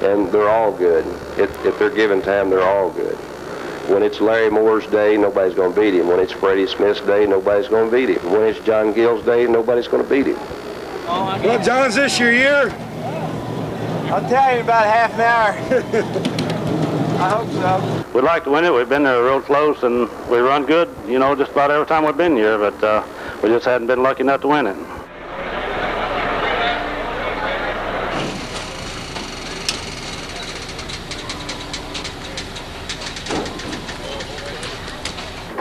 and they're all good. If they're given time, they're all good. When it's Larry Moore's day, nobody's going to beat him. When it's Freddie Smith's day, nobody's going to beat him. When it's John Gill's day, nobody's going to beat him. Well, John, is this your year? I'll tell you in about half an hour. I hope so. We'd like to win it. We've been there real close, and we run good, you know, just about every time we've been here, but we just hadn't been lucky enough to win it.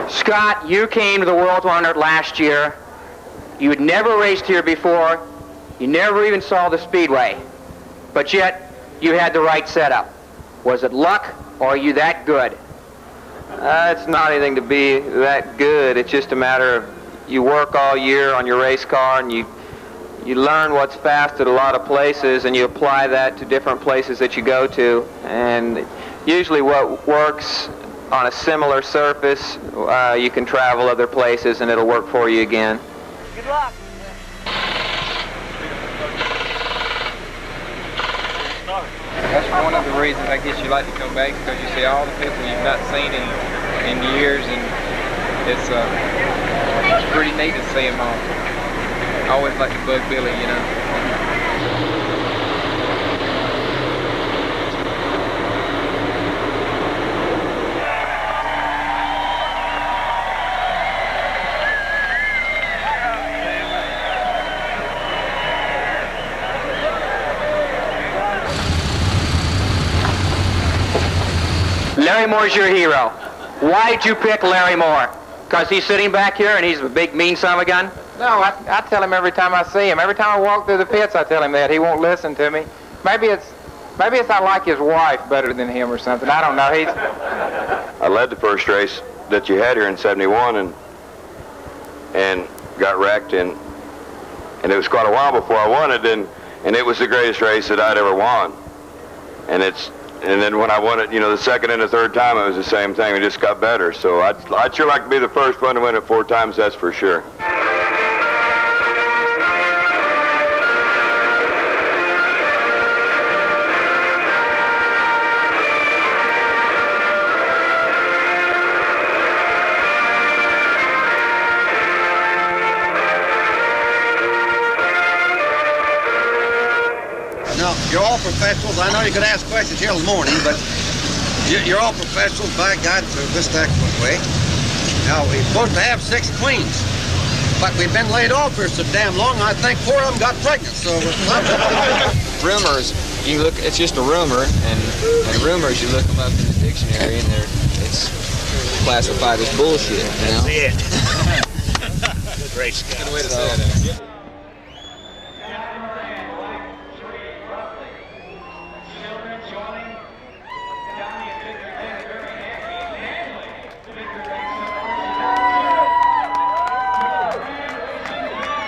Scott, you came to the World 100 last year. You had never raced here before. You never even saw the Speedway. But yet, you had the right setup. Was it luck, or are you that good? It's not anything to be that good. It's just a matter of you work all year on your race car, and you learn what's fast at a lot of places, and you apply that to different places that you go to. And usually what works on a similar surface, you can travel other places and it'll work for you again. Good luck. That's one of the reasons I guess you like to come back, because you see all the people you've not seen in years, and it's pretty neat to see them all. I always like to bug Billy, you know. Larry Moore's your hero. Why'd you pick Larry Moore? Because he's sitting back here and he's a big mean son of a gun? No, I tell him every time I see him. Every time I walk through the pits, I tell him that. He won't listen to me. Maybe it's I like his wife better than him or something. I don't know. I led the first race that you had here in '71 and got wrecked, and it was quite a while before I won it, and it was the greatest race that I'd ever won. And then when I won it, you know, the second and the third time, it was the same thing. It just got better. So I'd sure like to be the first one to win it 4 times, that's for sure. Now, you're all professionals. I know you could ask questions here in the morning, but you're all professionals by God to this excellent way. Now, we're supposed to have 6 queens, but we've been laid off here so damn long, I think 4 of them got pregnant, so... Rumors, you look, it's just a rumor, and rumors, you look them up in the dictionary, and it's classified as bullshit, you know? That's it. Good race, guys. Good way to say it.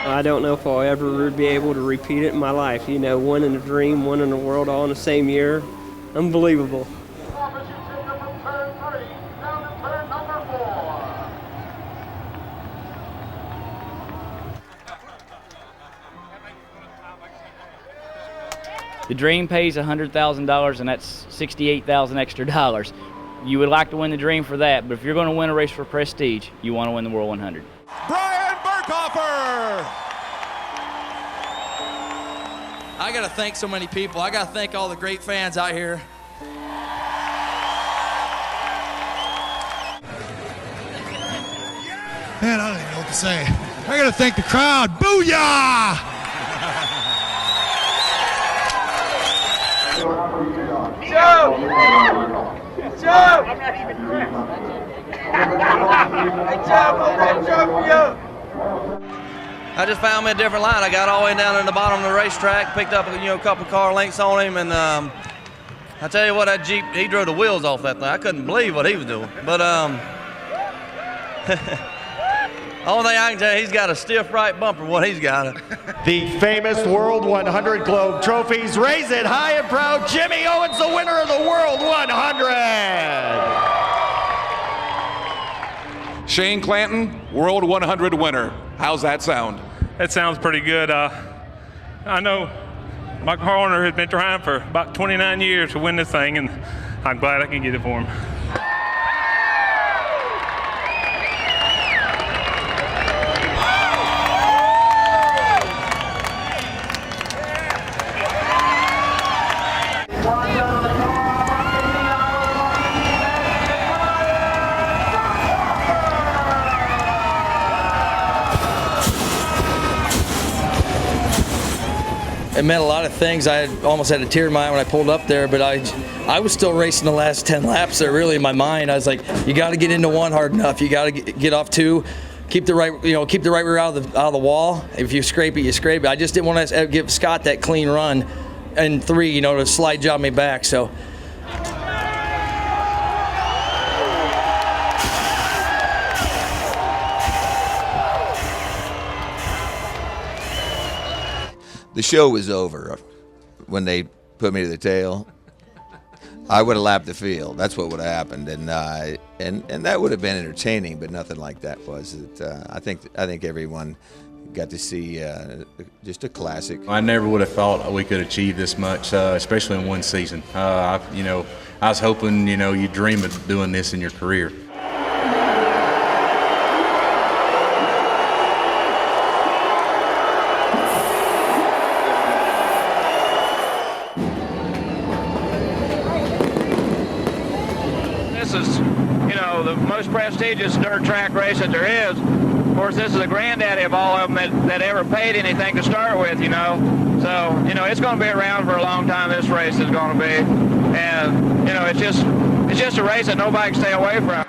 I don't know if I'll ever be able to repeat it in my life. You know, one in a dream, one in the world, all in the same year. Unbelievable. The dream pays $100,000, and that's $68,000 extra dollars. You would like to win the dream for that, but if you're going to win a race for prestige, you want to win the World 100. I got to thank so many people. I got to thank all the great fans out here. Man, I don't even know what to say. I got to thank the crowd. Booyah! Joe! Joe! I'm not even dressed. Hey, Joe, hold that Joe for you. I just found me a different line. I got all the way down to the bottom of the racetrack, picked up a couple car lengths on him, and I tell you what, that Jeep, he drove the wheels off that thing. I couldn't believe what he was doing. But only thing I can tell you, he's got a stiff right bumper, what he's got. The famous World 100 Globe trophies. Raise it high and proud. Jimmy Owens, the winner of the World 100. Shane Clanton, World 100 winner. How's that sound? That sounds pretty good. I know My car owner has been trying for about 29 years to win this thing, and I'm glad I can get it for him. It meant a lot of things. I almost had a tear in my eye when I pulled up there, but I was still racing the last 10 laps there. Really, in my mind, I was like, you got to get into one hard enough. You got to get off two, keep the right rear out of the wall. If you scrape it, you scrape it. I just didn't want to give Scott that clean run, and three, to slide job me back. So. The show was over when they put me to the tail. I would have lapped the field. That's what would have happened, and that would have been entertaining, but nothing like that was. I think everyone got to see just a classic. I never would have thought we could achieve this much, especially in one season. I was hoping you dream of doing this in your career. This is, the most prestigious dirt track race that there is. Of course, this is the granddaddy of all of them that ever paid anything to start with, So, it's going to be around for a long time, this race is going to be. And, it's just a race that nobody can stay away from.